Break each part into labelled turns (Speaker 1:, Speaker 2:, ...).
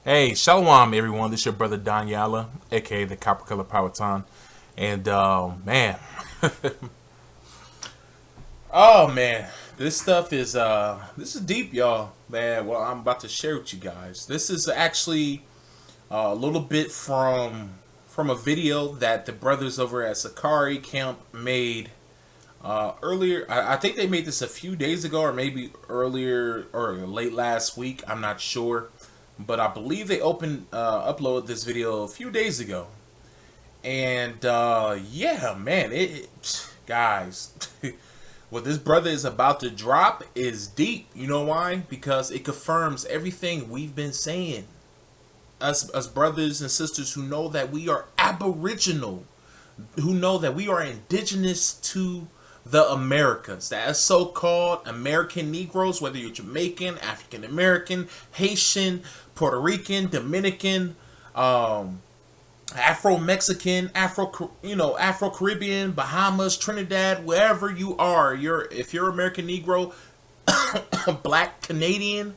Speaker 1: Hey, shalom everyone. This is your brother Don Yala, aka the Copper Color Powhatan. And man, oh man, this stuff is this is deep, y'all. Man, well, I'm about to share with you guys. This is actually a little bit from a video that the brothers over at Sakari Camp made earlier. I think they made this a few days ago, or maybe earlier or late last week. I'm not sure, but I believe they uploaded this video a few days ago. And yeah, man, guys, what this brother is about to drop is deep. You know why? Because it confirms everything we've been saying. Us brothers and sisters who know that we are aboriginal, who know that we are indigenous to the Americas, that so-called American Negroes, whether you're Jamaican, African American, Haitian, Puerto Rican, Dominican, Afro-Mexican, Afro-Caribbean, Bahamas, Trinidad, wherever you are, if you're American Negro, Black Canadian,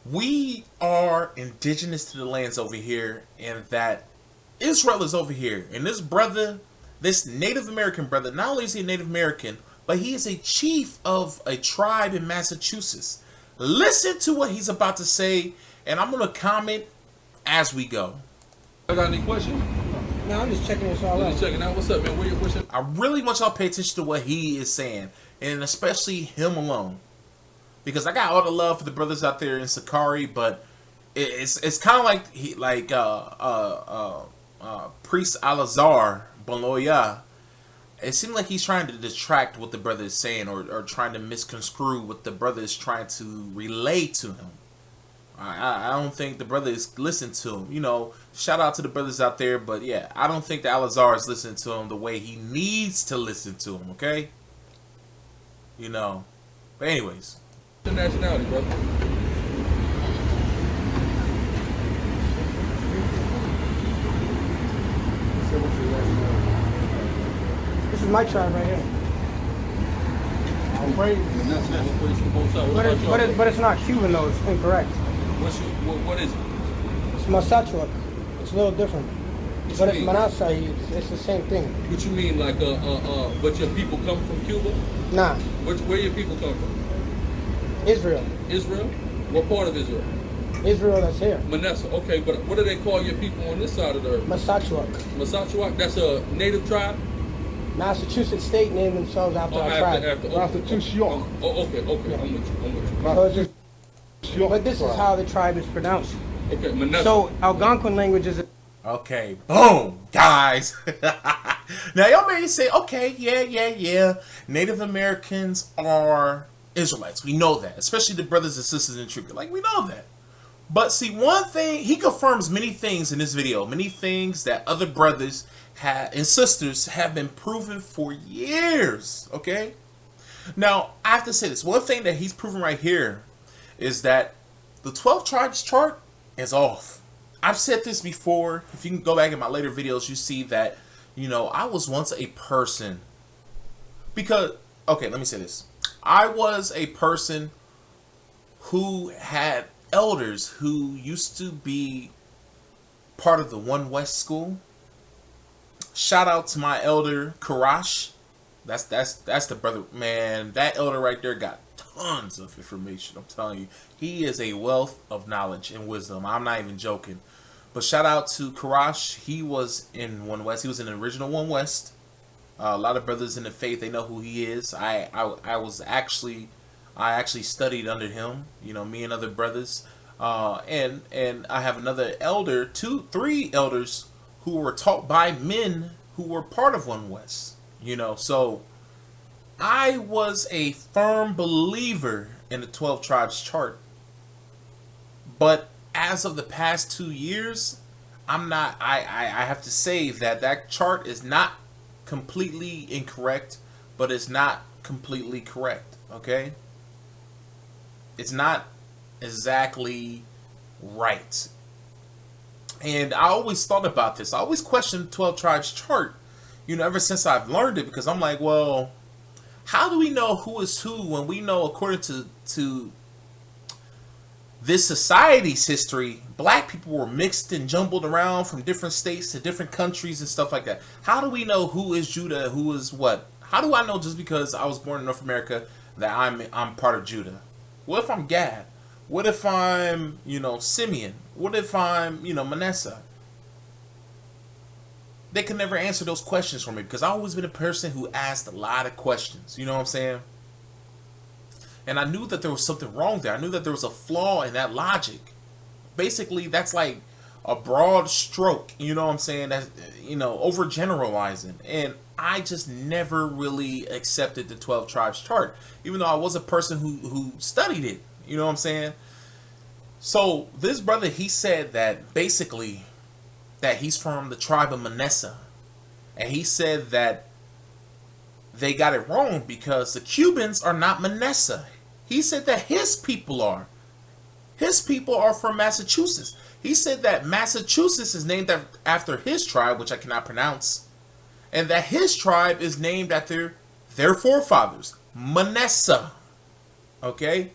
Speaker 1: we are indigenous to the lands over here, and that Israel is over here. And this brother, this Native American brother, not only is he a Native American, but he is a chief of a tribe in Massachusetts. Listen to what he's about to say, and I'm going to comment as we go.
Speaker 2: I got any questions?
Speaker 3: No, I'm just checking this all out.
Speaker 2: Just checking out. What's up, man? Where your question?
Speaker 1: I really want y'all to pay attention to what he is saying, and especially him alone. Because I got all the love for the brothers out there in Sakari, but it's kind of like Priest Alazar Boloya. It seems like he's trying to detract what the brother is saying, or trying to misconstrue what the brother is trying to relay to him. I don't think the brother is listening to him. You know, shout out to the brothers out there, but yeah, I don't think the Alazar is listening to him the way he needs to listen to him. Okay, you know. But anyways.
Speaker 2: What's your nationality, brother?
Speaker 3: This is my tribe right here. But it's not Cuban though. It's incorrect.
Speaker 2: What is it?
Speaker 3: It's Massachusetts. It's a little different. But it's Manasai. It's the same thing.
Speaker 2: What you mean, like but your people come from Cuba?
Speaker 3: Nah.
Speaker 2: Where your people come from?
Speaker 3: Israel.
Speaker 2: Israel? What part of Israel?
Speaker 3: Israel that's here.
Speaker 2: Manasseh. Okay, but what do they call your people on this side of the earth?
Speaker 3: Massachusetts.
Speaker 2: Massachusetts? That's a native tribe?
Speaker 3: Massachusetts state named themselves after our tribe.
Speaker 2: Massachusetts. Oh, okay. Yeah. I'm with you.
Speaker 3: So it's just, but this is how the tribe is pronounced.
Speaker 2: Okay, Manasseh.
Speaker 3: So Algonquin language is.
Speaker 1: Okay, boom, guys. Now y'all may say, okay, yeah. Native Americans are Israelites. We know that, especially the brothers and sisters in truth. Like, we know that. But see, one thing, he confirms many things in this video, many things that other brothers and sisters have been proven for years. Okay. Now I have to say this. One thing that he's proven right here is that the 12 tribes chart is off. I've said this before. If you can go back in my later videos, you see that, you know, I was once a person. Because, okay, let me say this. I was a person who had elders who used to be part of the One West school. Shout out to my elder Karash. That's the brother, man. That elder right there got tons of information. I'm telling you, he is a wealth of knowledge and wisdom. I'm not even joking. But shout out to Karash. He was in One West. He was in the original One West. A lot of brothers in the faith, they know who he is. I actually studied under him. You know, me and other brothers. And I have another elder, three elders who were taught by men who were part of One West. You know, so I was a firm believer in the 12 tribes chart. But as of the past 2 years, I'm not, I have to say that chart is not completely incorrect, but it's not completely correct. Okay. It's not exactly right. And I always thought about this. I always questioned 12 tribes chart, you know, ever since I've learned it, because I'm like, well, how do we know who is who when we know according to this society's history, black people were mixed and jumbled around from different states to different countries and stuff like that. How do we know who is Judah, who is what? How do I know just because I was born in North America that I'm part of Judah? What if I'm Gad? What if I'm, Simeon? What if I'm, Manasseh? They could never answer those questions for me because I've always been a person who asked a lot of questions. You know what I'm saying? And I knew that there was something wrong there. I knew that there was a flaw in that logic. Basically, that's like a broad stroke. You know what I'm saying? That's, overgeneralizing. And I just never really accepted the 12 tribes chart, even though I was a person who studied it. You know what I'm saying? So this brother, he said that basically that he's from the tribe of Manasseh. And he said that they got it wrong because the Cubans are not Manasseh. He said that his people are. His people are from Massachusetts. He said that Massachusetts is named after his tribe, which I cannot pronounce. And that his tribe is named after their forefathers, Manasseh. Okay?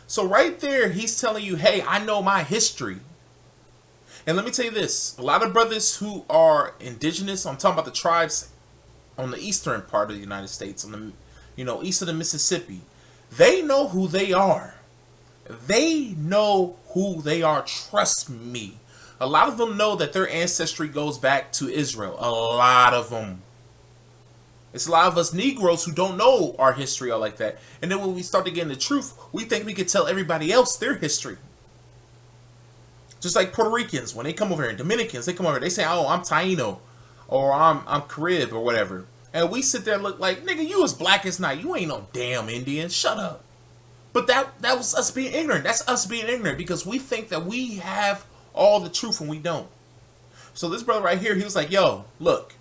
Speaker 1: So right there, he's telling you, hey, I know my history. And let me tell you this. A lot of brothers who are indigenous, I'm talking about the tribes on the eastern part of the United States, on the, east of the Mississippi, they know who they are. They know who they are. Trust me. A lot of them know that their ancestry goes back to Israel. A lot of them. It's a lot of us Negroes who don't know our history or like that. And then when we start to get into truth, we think we could tell everybody else their history. Just like Puerto Ricans, when they come over here, and Dominicans, they come over here, they say, oh, I'm Taino, or I'm Carib, or whatever. And we sit there and look like, nigga, you as black as night. You ain't no damn Indian. Shut up. But that was us being ignorant. That's us being ignorant because we think that we have all the truth and we don't. So this brother right here, he was like, yo, look,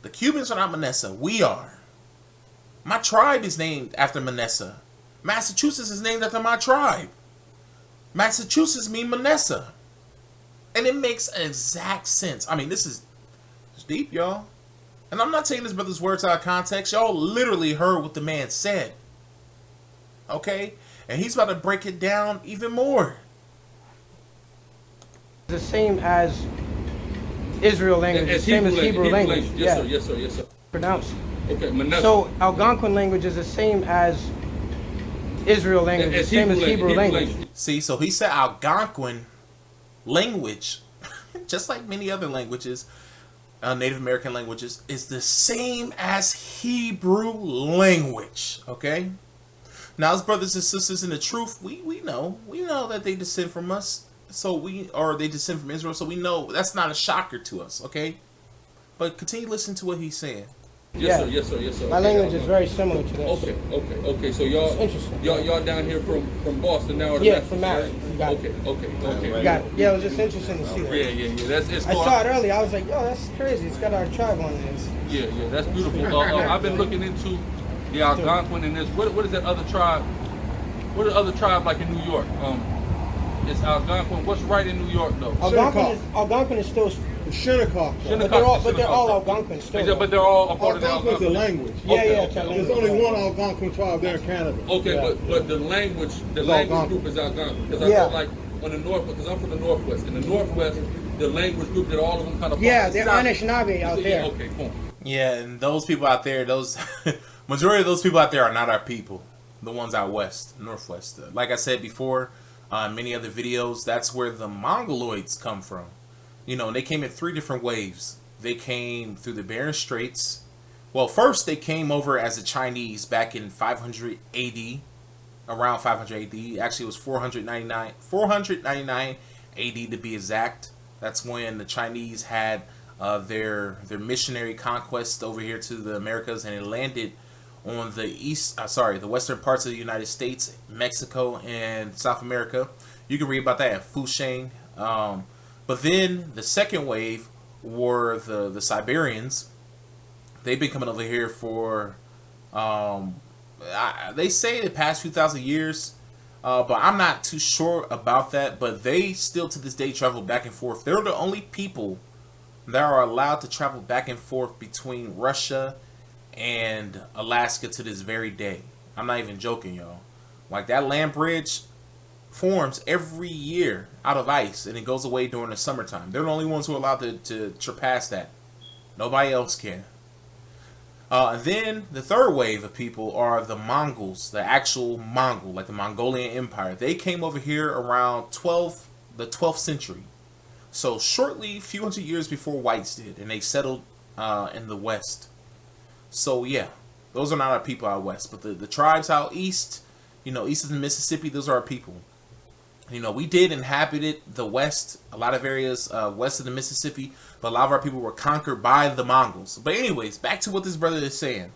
Speaker 1: the Cubans are not Manasseh. We are. My tribe is named after Manasseh. Massachusetts is named after my tribe. Massachusetts mean Manasseh. And it makes exact sense. I mean, this is deep, y'all. And I'm not taking this brother's words out of context. Y'all literally heard what the man said. Okay? And he's about to break it down even more.
Speaker 3: The same as Israel language, the same as Hebrew language.
Speaker 2: Yes, sir, yes, sir, yes, sir.
Speaker 3: Pronounced.
Speaker 2: Okay, Manasseh.
Speaker 3: So Algonquin language is the same as Israel language, the same as Hebrew language.
Speaker 1: See, so he said Algonquin language, just like many other languages, Native American languages, is the same as Hebrew language. Okay? Now, as brothers and sisters in the truth, we know that they descend from us. Or they descend from Israel, so we know that's not a shocker to us, okay? But continue listening to what he's saying.
Speaker 2: Yes, sir, yes, sir, yes, sir.
Speaker 3: My language is very similar to this.
Speaker 2: Okay. So y'all down here from Boston now?
Speaker 3: Yeah, from Mass. You got
Speaker 2: it.
Speaker 3: You
Speaker 2: Okay.
Speaker 3: got it. Yeah, it was just interesting to see that.
Speaker 2: Yeah.
Speaker 3: I saw it earlier. I was like, yo, that's crazy. It's got our tribe on it.
Speaker 2: Yeah, that's beautiful. I've been looking into the Algonquin and this. What is that other tribe? What are the other tribe like in New York? It's Algonquin. What's right in New York though?
Speaker 3: Algonquin is still
Speaker 4: Shinnecock.
Speaker 3: But they're all Algonquin still.
Speaker 2: But they're all a part of the
Speaker 4: Algonquin's a
Speaker 2: Algonquin.
Speaker 4: language.
Speaker 3: Yeah.
Speaker 4: There's only one Algonquin tribe there in Canada.
Speaker 2: Okay, but the language group is Algonquin. Because I felt like on the north, because I'm from the Northwest. In the Northwest, the language group that all of them kind of
Speaker 3: they're Anishinaabe out there.
Speaker 2: Okay, cool.
Speaker 1: Yeah, and those people out there, majority of those people out there are not our people. The ones out west, Northwest. Like I said before, many other videos, that's where the Mongoloids come from. They came in 3 different waves. They came through the Bering Straits. Well, first they came over as the Chinese back in 500 AD, around 500 AD. Actually, it was 499 AD to be exact. That's when the Chinese had their missionary conquest over here to the Americas, and it landed on the western parts of the United States, Mexico, and South America. You can read about that in Fusheng. But then the second wave were the Siberians. They've been coming over here for, they say the past few thousand years, but I'm not too sure about that. But they still to this day travel back and forth. They're the only people that are allowed to travel back and forth between Russia and Alaska to this very day. I'm not even joking, y'all. Like that land bridge, forms every year out of ice, and it goes away during the summertime. They're the only ones who are allowed to surpass that. Nobody else can. And then the third wave of people are the Mongols, the actual Mongol, like the Mongolian Empire. They came over here around the 12th century. So shortly, a few hundred years before whites did, and they settled in the West. So yeah, those are not our people out west, but the tribes out east, east of the Mississippi, those are our people. We did inhabit the West, a lot of areas west of the Mississippi, but a lot of our people were conquered by the Mongols. But anyways, back to what this brother is saying.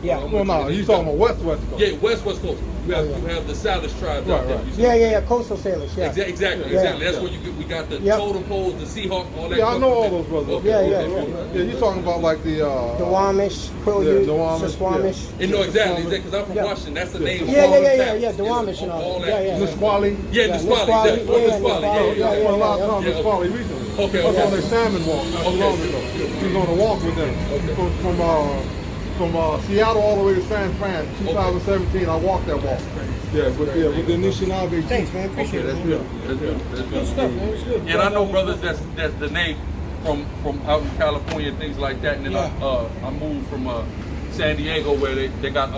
Speaker 3: Yeah.
Speaker 4: Well, no, he's talking about West Coast.
Speaker 2: Yeah, West Coast. You have the Salish tribes out there.
Speaker 3: Right. Yeah, coastal sailors. Yeah.
Speaker 2: Exactly. That's where we got the totem poles, the Seahawk, all that.
Speaker 4: Yeah, I know all those brothers.
Speaker 2: Okay,
Speaker 3: Yeah,
Speaker 4: you're talking about like the
Speaker 3: Wamish, Quileute,
Speaker 4: Squamish.
Speaker 2: Yeah. No, exactly, because I'm from Washington. That's the name.
Speaker 3: Yeah, the Wamish and all that. Yeah.
Speaker 4: Nisqually.
Speaker 2: Yeah, Nisqually. Nisqually.
Speaker 4: Yeah, I went a lot of times to Nisqually recently.
Speaker 2: Okay.
Speaker 4: I was on their salmon walk not too long ago. He was on a walk with them from Seattle all the way to San Fran, 2017. I walked that walk. Yeah, with the Anishinaabe.
Speaker 3: Thanks, man. Appreciate it.
Speaker 2: That's good.
Speaker 3: Good stuff, man. It's good.
Speaker 2: And I know brothers that's the name from out in California and things like that. And then I moved from San Diego where they got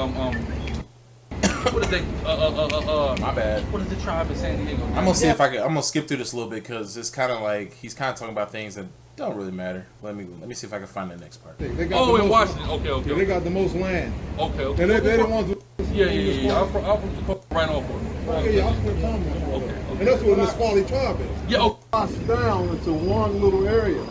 Speaker 2: what is they
Speaker 1: My bad.
Speaker 2: What is the tribe in San Diego?
Speaker 1: I'm gonna see if I'm gonna skip through this a little bit because it's kind of like he's kind of talking about things that don't really matter. Let me see if I can find the next part.
Speaker 4: They got
Speaker 2: in Washington. Okay.
Speaker 4: Yeah, they got the most land.
Speaker 2: Okay.
Speaker 4: And they're the ones.
Speaker 2: Yeah. I'm from Tacoma, right off of it.
Speaker 4: Yeah, I'm from Tacoma.
Speaker 2: Okay.
Speaker 4: And that's where the Nisqually tribe is.
Speaker 2: Yeah.
Speaker 4: It's down into one little area,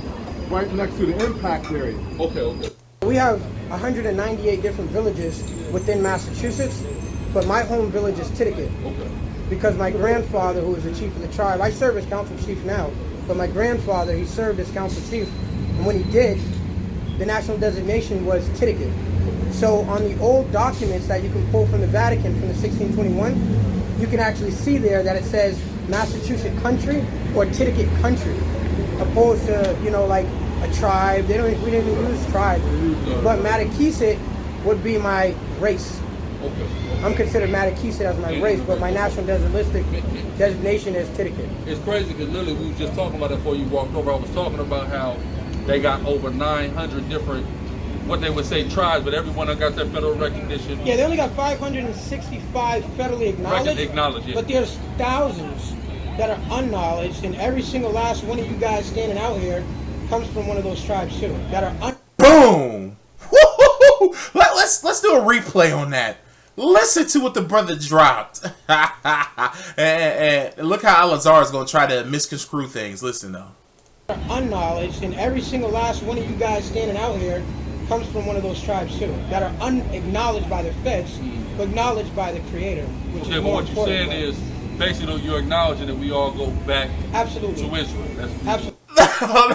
Speaker 4: right next to the impact area.
Speaker 2: Okay.
Speaker 3: We have 198 different villages within Massachusetts, but my home village is Titicut.
Speaker 2: Okay.
Speaker 3: Because my grandfather, who was the chief of the tribe, I serve as council chief now, but my grandfather, he served as council chief, and when he did, the national designation was Titicut. So on the old documents that you can pull from the Vatican from the 1621, you can actually see there that it says Massachusetts country or Titicut country, opposed to, like a tribe. We didn't even use tribe. But Matakeesit would be my race.
Speaker 2: Okay.
Speaker 3: I'm considered Matakeesit as my race, but my national designation is Titicut.
Speaker 2: It's crazy because literally we was just talking about that before you walked over. I was talking about how they got over 900 different, what they would say tribes, but everyone that got their federal recognition.
Speaker 3: Yeah, they only got 565 federally acknowledged.
Speaker 2: Yeah.
Speaker 3: But there's thousands that are unknowledged, and every single last one of you guys standing out here comes from one of those tribes too. That are
Speaker 1: Boom! Woo-hoo-hoo! Let's do a replay on that. Listen to what the brother dropped. and look how Al-Azhar is going to try to misconstrue things. Listen, though.
Speaker 3: Unknowledged, and every single last one of you guys standing out here comes from one of those tribes too. That are unacknowledged by the feds, but acknowledged by the Creator. Which is more
Speaker 2: what you're saying is, basically, you're acknowledging that we all go back
Speaker 3: absolutely
Speaker 2: to Israel.
Speaker 3: Absolutely.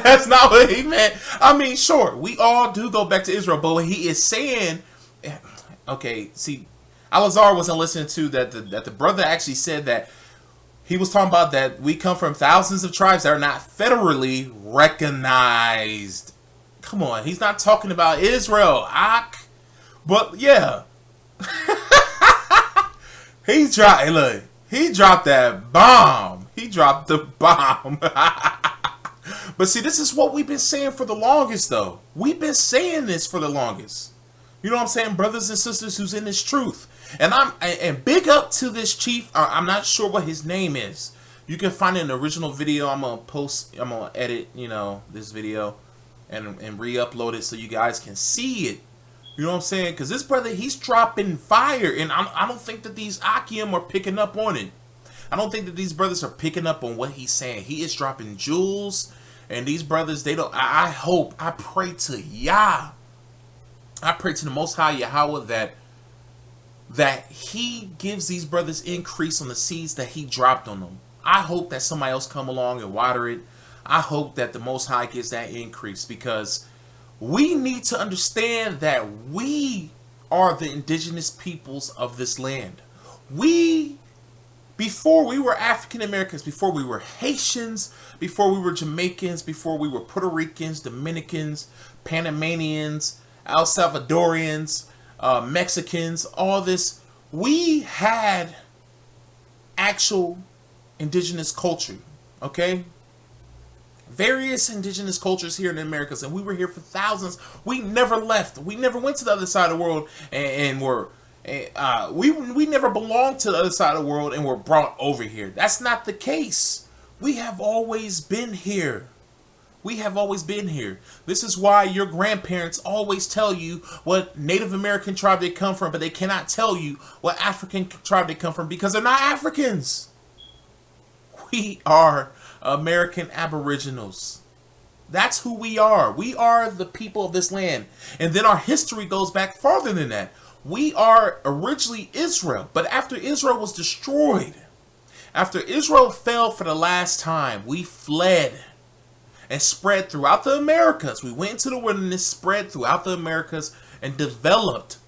Speaker 1: That's not what he meant. I mean, sure, we all do go back to Israel, but what he is saying, okay, see, Al-Azhar wasn't listening to that the brother actually said that he was talking about that we come from thousands of tribes that are not federally recognized. Come on, he's not talking about Israel, but yeah. He dropped that bomb. He dropped the bomb. But see, this is what we've been saying for the longest, though. We've been saying this for the longest. You know what I'm saying, brothers and sisters who's in this truth. And big up to this chief. I'm not sure what his name is. You can find it in the original video. I'm gonna edit, this video and re-upload it so you guys can see it. You know what I'm saying? Because this brother, he's dropping fire, and I don't think that these Akim are picking up on it. I don't think that these brothers are picking up on what he's saying. He is dropping jewels, and these brothers, they don't. I pray to Yah. I pray to the Most High Yahweh that he gives these brothers increase on the seeds that he dropped on them. I hope that somebody else come along and water it. I hope that the Most High gives that increase, because we need to understand that we are the indigenous peoples of this land. Before we were African Americans, before we were Haitians, before we were Jamaicans, before we were Puerto Ricans, Dominicans, Panamanians, El Salvadorians, Mexicans, all this, we had actual indigenous culture, okay? Various indigenous cultures here in the Americas, and we were here for thousands. We never left. We never went to the other side of the world and we never belonged to the other side of the world and were brought over here. That's not the case. We have always been here. We have always been here. This is why your grandparents always tell you what Native American tribe they come from, but they cannot tell you what African tribe they come from because they're not Africans. We are American Aboriginals. That's who we are. We are the people of this land. And then our history goes back farther than that. We are originally Israel, but after Israel was destroyed, after Israel fell for the last time, we fled and spread throughout the Americas. We went into the wilderness, spread throughout the Americas, and developed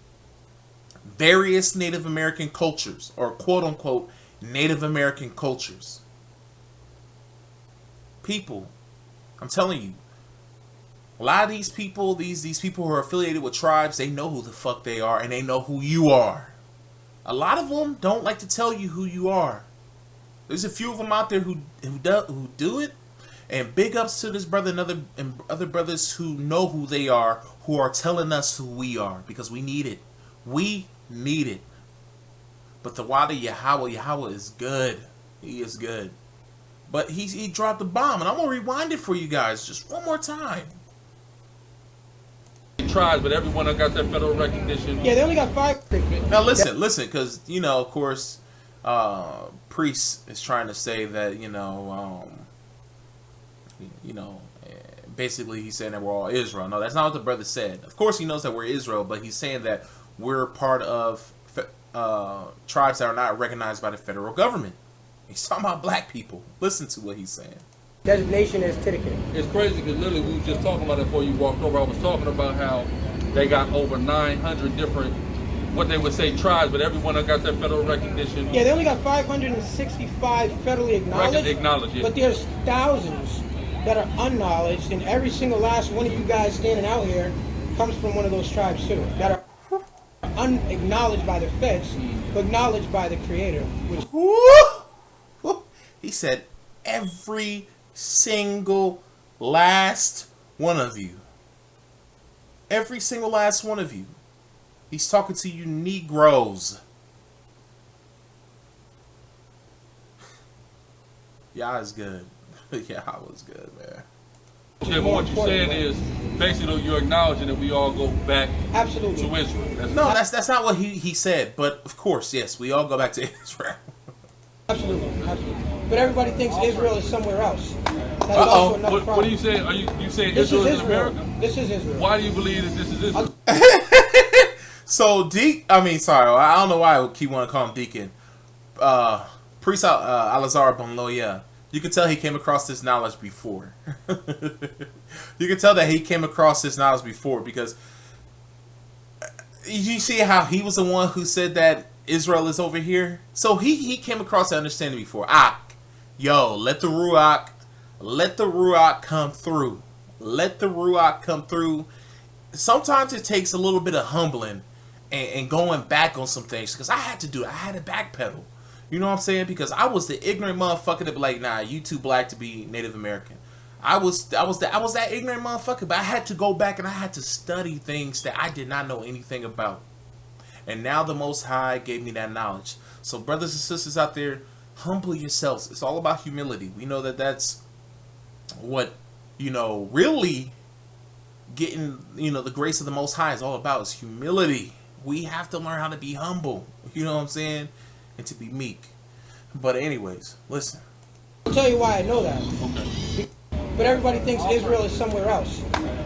Speaker 1: various Native American cultures, or quote-unquote Native American cultures. People, I'm telling you, a lot of these people, these people who are affiliated with tribes, they know who the fuck they are, and they know who you are. A lot of them don't like to tell you who you are. There's a few of them out there who do it. And big ups to this brother and other brothers who know who they are, who are telling us who we are, because we need it. We need it. But the Wada Yahweh is good. He is good. But he dropped the bomb, and I'm gonna rewind it for you guys just one more time.
Speaker 2: Tribes, but everyone that got their federal recognition.
Speaker 3: Yeah, they only got 5.
Speaker 1: Now listen, because of course, Priest is trying to say that basically he's saying that we're all Israel. No, that's not what the brother said. Of course he knows that we're Israel, but he's saying that we're part of tribes that are not recognized by the federal government. He's talking about black people. Listen to what he's saying.
Speaker 3: Designation is Titicaca.
Speaker 2: It's crazy because literally we were just talking about it before you walked over. I was talking about how they got over 900 different, what they would say tribes, but everyone that got their federal recognition.
Speaker 3: Yeah, they only got 565 federally acknowledged.
Speaker 2: Yeah.
Speaker 3: But there's thousands that are unknowledged, and every single last one of you guys standing out here comes from one of those tribes too, that are unacknowledged by the feds, but acknowledged by the Creator.
Speaker 1: He said every single last one of you. Every single last one of you. He's talking to you Negroes. Y'all is good. Y'all was good, man.
Speaker 2: Yeah, but what you're saying is basically you're acknowledging that we all go back
Speaker 3: Absolutely.
Speaker 2: to Israel.
Speaker 1: That's not what he said, but of course, yes, we all go back to Israel.
Speaker 3: Absolutely. But everybody thinks Israel is somewhere else. That's
Speaker 1: also
Speaker 3: another problem.
Speaker 2: What are you saying? Are you saying
Speaker 3: This
Speaker 2: Israel
Speaker 3: is
Speaker 2: is in
Speaker 3: Israel.
Speaker 2: America?
Speaker 3: This is Israel.
Speaker 2: Why do you believe that this is Israel?
Speaker 1: So I don't know why I keep wanting to call him Deacon. Priest Alazar Bonloya. You can tell he came across this knowledge before. You can tell that he came across this knowledge before because you see how he was the one who said that Israel is over here. So he came across that understanding before. Let the Ruach come through. Let the Ruach come through. Sometimes it takes a little bit of humbling and going back on some things because I had to do it. I had to backpedal. You know what I'm saying? Because I was the ignorant motherfucker to be like, nah, you too black to be Native American. I was that ignorant motherfucker, but I had to go back and I had to study things that I did not know anything about. And now the Most High gave me that knowledge. So brothers and sisters out there, humble yourselves. It's all about humility. We know that that's what, really getting, the grace of the Most High is all about is humility. We have to learn how to be humble. You know what I'm saying? And to be meek. But anyways, listen.
Speaker 3: I'll tell you why I know that.
Speaker 2: Okay.
Speaker 3: But everybody thinks Israel is somewhere else.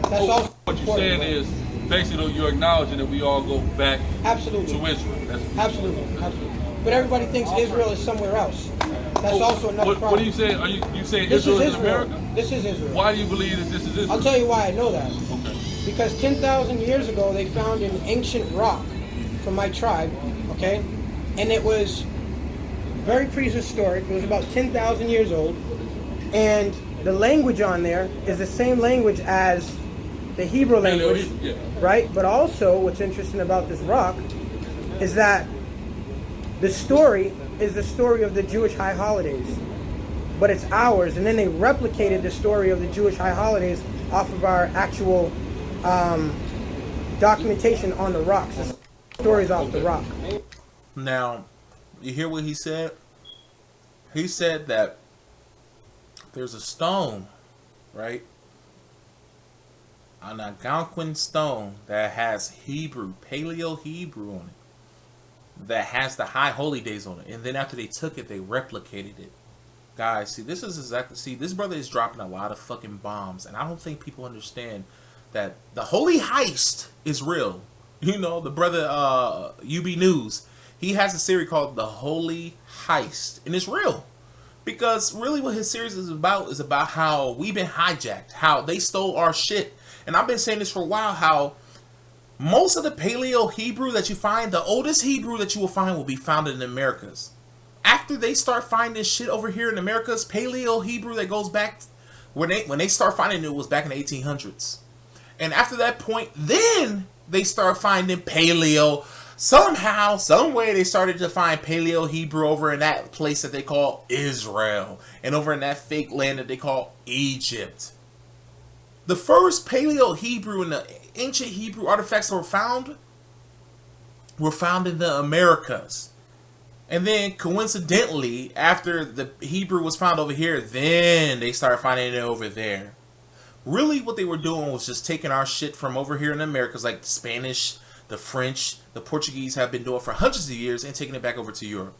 Speaker 3: That's also
Speaker 2: what you're saying is basically you're acknowledging that we all go back
Speaker 3: Absolutely.
Speaker 2: to Israel.
Speaker 3: Absolutely. But everybody thinks Israel is somewhere else. That's also another problem.
Speaker 2: What are you saying? Are you saying
Speaker 3: This
Speaker 2: Israel
Speaker 3: is
Speaker 2: is in
Speaker 3: Israel.
Speaker 2: America?
Speaker 3: This is Israel.
Speaker 2: Why do you believe that this is Israel?
Speaker 3: I'll tell you why I know that.
Speaker 2: Okay.
Speaker 3: Because 10,000 years ago, they found an ancient rock from my tribe, okay? And it was very prehistoric. It was about 10,000 years old. And the language on there is the same language as the Hebrew language, right? But also, what's interesting about this rock is that the story is the story of the Jewish high holidays, but it's ours. And then they replicated the story of the Jewish high holidays off of our actual documentation on the rocks. The stories off the rock.
Speaker 1: Now, you hear what he said? He said that there's a stone, right? An Algonquin stone that has Hebrew, Paleo Hebrew on it, that has the high holy days on it. And then after they took it, they replicated it. Guys, see, this is exactly, see, this brother is dropping a lot of fucking bombs, and I don't think people understand that the holy heist is real. You know, the brother, UB News, he has a series called The Holy Heist, and it's real. Because really what his series is about how we've been hijacked, how they stole our shit. And I've been saying this for a while, how most of the Paleo Hebrew that you find, the oldest Hebrew that you will find will be found in the Americas. After they start finding shit over here in the Americas, Paleo Hebrew that goes back, when they start finding it was back in the 1800s. And after that point, then they start finding Paleo. Somehow, some way, they started to find Paleo Hebrew over in that place that they call Israel, and over in that fake land that they call Egypt. The first Paleo Hebrew and the ancient Hebrew artifacts that were found in the Americas. And then coincidentally, after the Hebrew was found over here, then they started finding it over there. Really what they were doing was just taking our shit from over here in the Americas, like the Spanish, the French, the Portuguese have been doing for hundreds of years, and taking it back over to Europe.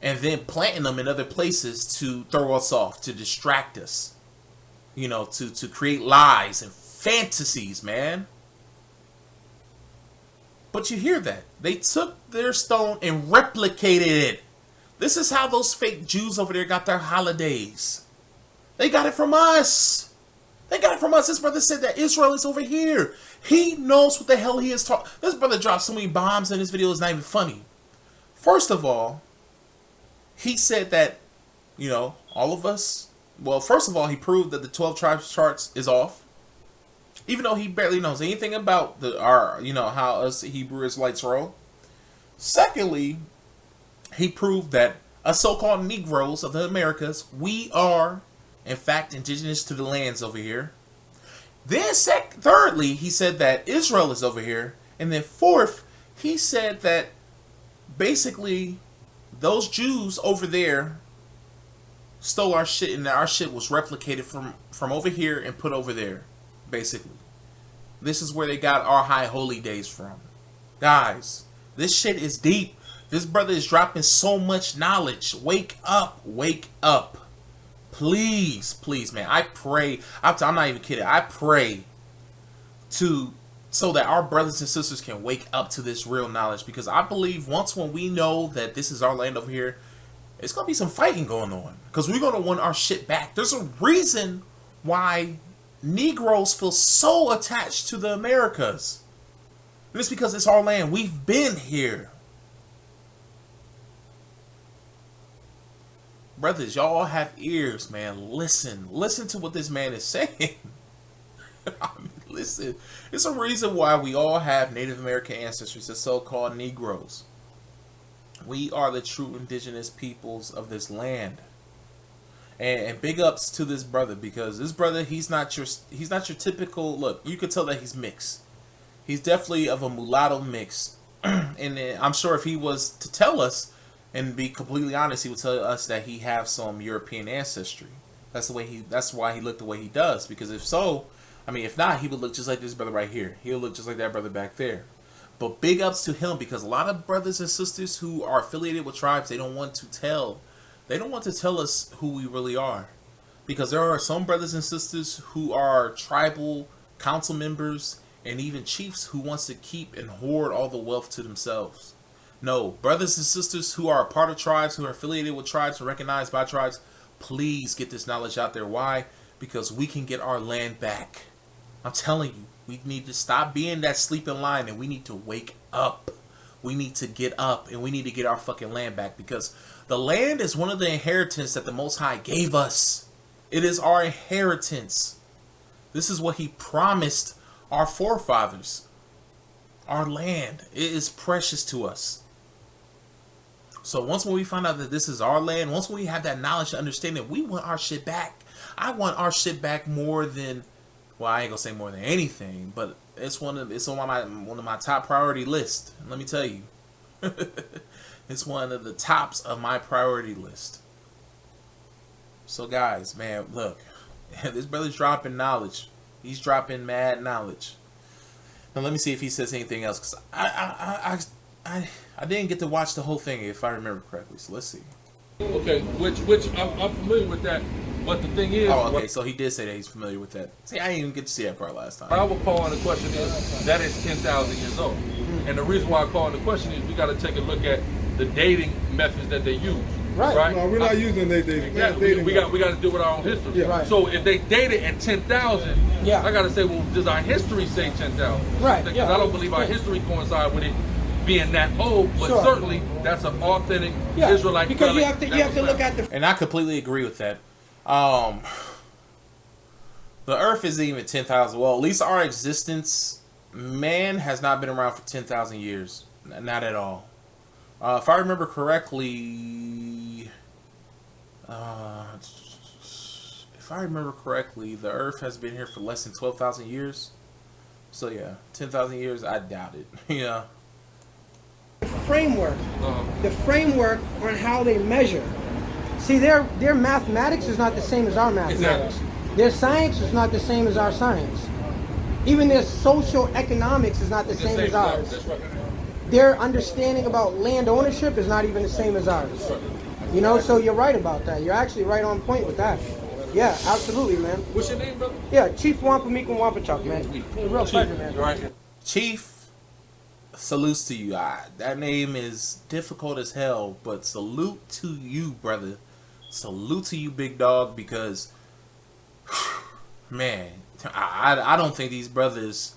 Speaker 1: And then planting them in other places to throw us off, to distract us. You know, to create lies and fantasies, man. But you hear that. They took their stone and replicated it. This is how those fake Jews over there got their holidays. They got it from us. They got it from us. This brother said that Israel is over here. He knows what the hell he is talking. This brother dropped so many bombs in this video, it's not even funny. First of all, he said that, you know, all of us, well, first of all, he proved that the 12 tribes charts is off. Even though he barely knows anything about how us Hebrew Israelites roll. Secondly, he proved that us so-called Negroes of the Americas, we are, in fact, indigenous to the lands over here. Then thirdly, he said that Israel is over here. And then fourth, he said that basically those Jews over there stole our shit, and our shit was replicated from over here and put over there. Basically, this is where they got our high holy days from. Guys, this shit is deep. This brother is dropping so much knowledge. Wake up, wake up. Please, please, man. I pray. I'm not even kidding. I pray so that our brothers and sisters can wake up to this real knowledge, because I believe when we know that this is our land over here, it's gonna be some fighting going on, because we're gonna want our shit back. There's a reason why Negroes feel so attached to the Americas. And it's because it's our land. We've been here. Brothers, y'all have ears, man. Listen. Listen to what this man is saying. I mean, listen. It's a reason why we all have Native American ancestors, the so-called Negroes. We are the true indigenous peoples of this land. And big ups to this brother, because this brother, he's not your typical, look, you could tell that he's mixed. He's definitely of a mulatto mix. And I'm sure if he was to tell us and be completely honest, he would tell us that he has some European ancestry. That's why he looked the way he does. Because if so, I mean, if not, he would look just like this brother right here. He'll look just like that brother back there. But big ups to him, because a lot of brothers and sisters who are affiliated with tribes, they don't want to tell us who we really are. Because there are some brothers and sisters who are tribal council members and even chiefs who wants to keep and hoard all the wealth to themselves. No, brothers and sisters who are a part of tribes, who are affiliated with tribes and recognized by tribes, please get this knowledge out there. Why? Because we can get our land back. I'm telling you, we need to stop being that sleeping lion, and we need to wake up. We need to get up, and we need to get our fucking land back, because the land is one of the inheritance that the Most High gave us. It is our inheritance. This is what He promised our forefathers. Our land, it is precious to us. So once when we find out that this is our land, once we have that knowledge and understanding, we want our shit back. I want our shit back more than, well, I ain't gonna say more than anything, but it's on my top priority list. Let me tell you, it's one of the tops of my priority list. So guys, man, look, this brother's dropping knowledge. He's dropping mad knowledge. Now let me see if he says anything else, because I didn't get to watch the whole thing, if I remember correctly. So let's see.
Speaker 2: Okay, which I'm familiar with that, but the thing is,
Speaker 1: oh, okay, so he did say that he's familiar with that. See, I didn't even get to see that part last time.
Speaker 2: I would call on the question is that is 10,000 years old, and the reason why I call on the question is we got to take a look at the dating methods that they use.
Speaker 3: Right.
Speaker 4: No, we're not using their dating.
Speaker 2: Yeah, we got to do with our own history.
Speaker 4: Yeah.
Speaker 3: Right.
Speaker 2: So if they dated at 10,000,
Speaker 3: Yeah.
Speaker 2: I got to say, well, does our history say 10,000?
Speaker 3: Right,
Speaker 2: Because
Speaker 3: yeah.
Speaker 2: I don't believe our history coincide with it being that old, but
Speaker 3: Sure.
Speaker 2: certainly that's an authentic
Speaker 3: Yeah,
Speaker 2: Israelite.
Speaker 3: because you
Speaker 2: relic
Speaker 3: have to
Speaker 2: that was
Speaker 3: look
Speaker 2: found.
Speaker 3: at the
Speaker 1: And I completely agree with that. The Earth isn't even 10,000. Well, at least our existence, man has not been around for 10,000 years. Not at all. If I remember correctly, the Earth has been here for less than 12,000 years. So yeah, 10,000 years, I doubt it. Yeah.
Speaker 3: framework. The framework on how they measure. See, their mathematics is not the same as our mathematics.
Speaker 2: Exactly.
Speaker 3: Their science is not the same as our science. Even their social economics is not the same as ours.
Speaker 2: That's right.
Speaker 3: Their understanding about land ownership is not even the same as ours. You know, so you're right about that. You're actually right on point with that. Yeah, absolutely, man.
Speaker 2: What's your name, brother?
Speaker 3: Yeah, Chief Wampamika Wampachuk, man. It's a real pleasure, man.
Speaker 2: Right.
Speaker 1: Chief, salutes to you. That name is difficult as hell, but salute to you, brother. Salute to you, big dog, because, man, I don't think these brothers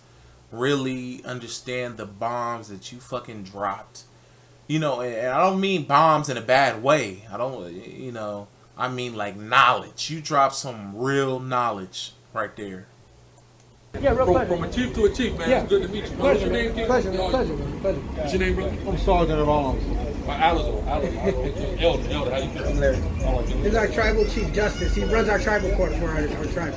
Speaker 1: really understand the bombs that you fucking dropped. You know, and I don't mean bombs in a bad way. I don't, you know, I mean like knowledge. You dropped some real knowledge right there.
Speaker 3: Yeah, real pleasure.
Speaker 2: From a chief to a chief, man.
Speaker 3: Yeah.
Speaker 2: It's good to meet you. What's
Speaker 3: Pleasure,
Speaker 2: your name,
Speaker 3: man.
Speaker 2: King?
Speaker 3: Pleasure, man. Pleasure, man. Pleasure.
Speaker 2: What's your name, brother?
Speaker 4: I'm Sergeant at Arms.
Speaker 2: Elder, how you
Speaker 3: I'm Larry. This is our tribal chief justice. He runs our tribal court for our tribe.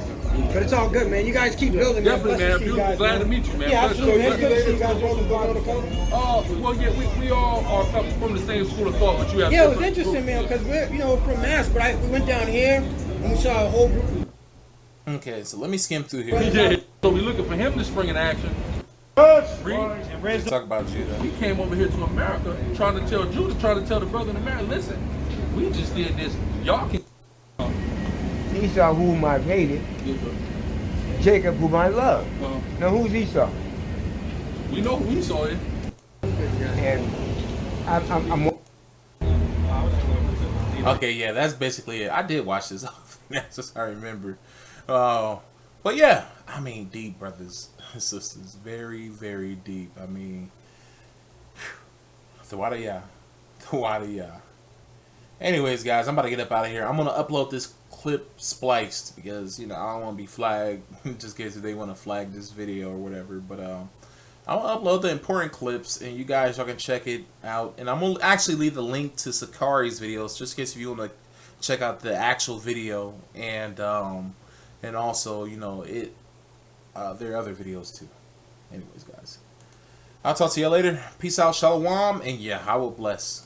Speaker 3: But it's all good, man. You guys keep building, man.
Speaker 2: Definitely,
Speaker 3: Blessed
Speaker 2: man.
Speaker 3: to see you
Speaker 2: Beautiful.
Speaker 3: guys,
Speaker 2: Glad to meet you, man.
Speaker 3: Yeah,
Speaker 2: Pleasure.
Speaker 3: absolutely. It's
Speaker 4: So
Speaker 3: good to see you
Speaker 4: you
Speaker 3: guys.
Speaker 4: brothers go to the county?
Speaker 2: Well, yeah, we all are from the same school of thought, but you have
Speaker 3: Yeah, it was
Speaker 2: different
Speaker 3: interesting, man,
Speaker 2: groups.
Speaker 3: because we're, you know, from Mass, but we went down here and we saw a whole group of
Speaker 1: Okay, so let me skim through
Speaker 2: He
Speaker 1: here.
Speaker 2: did. So we're looking for him to spring in action. Read.
Speaker 1: Let's talk about Judah.
Speaker 2: He came over here to America trying to tell Judah, trying to tell the brother in America, listen, we just did this. Y'all can.
Speaker 5: Esau whom I've hated, Jacob whom I love. Now who's Esau?
Speaker 2: We know who Esau is.
Speaker 5: And I'm
Speaker 1: Okay, yeah, that's basically it. I did watch this. That's just I remember. But yeah, I mean, deep, brothers and sisters, very, very deep. I mean, Tawadaya. Anyways, guys, I'm about to get up out of here. I'm gonna upload this clip spliced because you know I don't want to be flagged just in case they want to flag this video or whatever. But I'll upload the important clips and you guys y'all can check it out. And I'm gonna actually leave the link to Sakari's videos just in case if you want to check out the actual video and also you know there are other videos too. Anyways, guys, I'll talk to you later. Peace out, shalom, and yeah, I will bless.